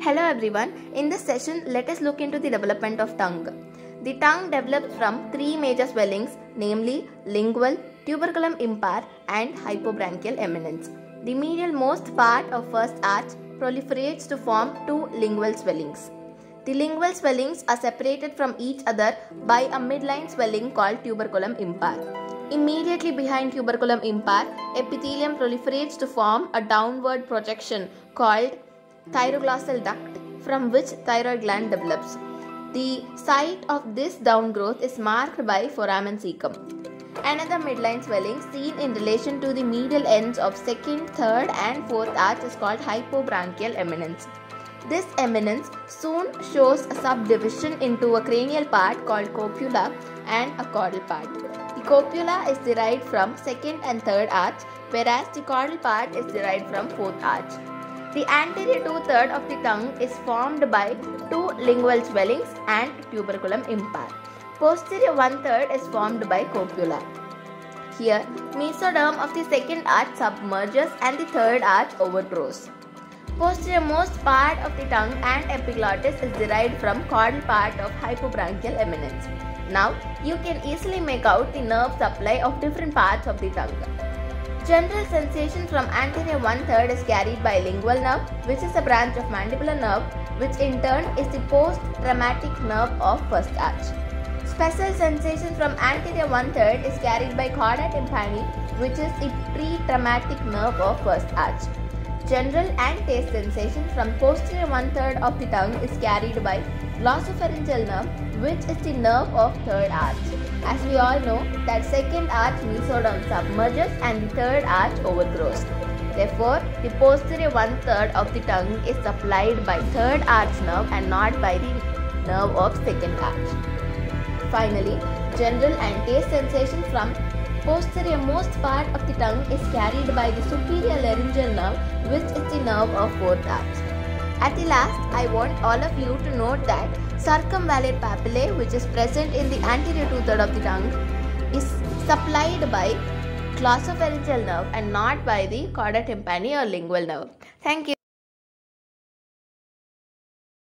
Hello everyone, in this session let us look into the development of tongue. The tongue develops from three major swellings, namely lingual, tuberculum impar and hypobranchial eminence. The medial most part of first arch proliferates to form two lingual swellings. The lingual swellings are separated from each other by a midline swelling called tuberculum impar. Immediately behind tuberculum impar, epithelium proliferates to form a downward projection called thyroglossal duct from which thyroid gland develops. The site of this downgrowth is marked by foramen cecum. Another midline swelling seen in relation to the medial ends of second, third and fourth arch is called hypobranchial eminence. This eminence soon shows a subdivision into a cranial part called copula and a caudal part. The copula is derived from second and third arch, whereas the caudal part is derived from fourth arch. The anterior two-thirds of the tongue is formed by two lingual swellings and tuberculum impar. Posterior one-third is formed by copula. Here, mesoderm of the second arch submerges and the third arch overgrows. Posterior most part of the tongue and epiglottis is derived from caudal part of hypobranchial eminence. Now, you can easily make out the nerve supply of different parts of the tongue. General sensation from anterior one-third is carried by lingual nerve, which is a branch of mandibular nerve, which in turn is the post-traumatic nerve of first arch. Special sensation from anterior one-third is carried by cauda tympani, which is the pre-traumatic nerve of first arch. General and taste sensation from posterior one-third of the tongue is carried by glossopharyngeal nerve, which is the nerve of third arch. As we all know that second arch mesoderm submerges and the third arch overgrows. Therefore, the posterior one-third of the tongue is supplied by third arch nerve and not by the nerve of second arch. Finally, general and taste sensation from posterior most part of the tongue is carried by the superior laryngeal nerve, which is the nerve of fourth arch. At the last, I want all of you to note that circumvallate papillae, which is present in the anterior two-thirds of the tongue, is supplied by glossopharyngeal nerve and not by the cauda tympani or lingual nerve. Thank you.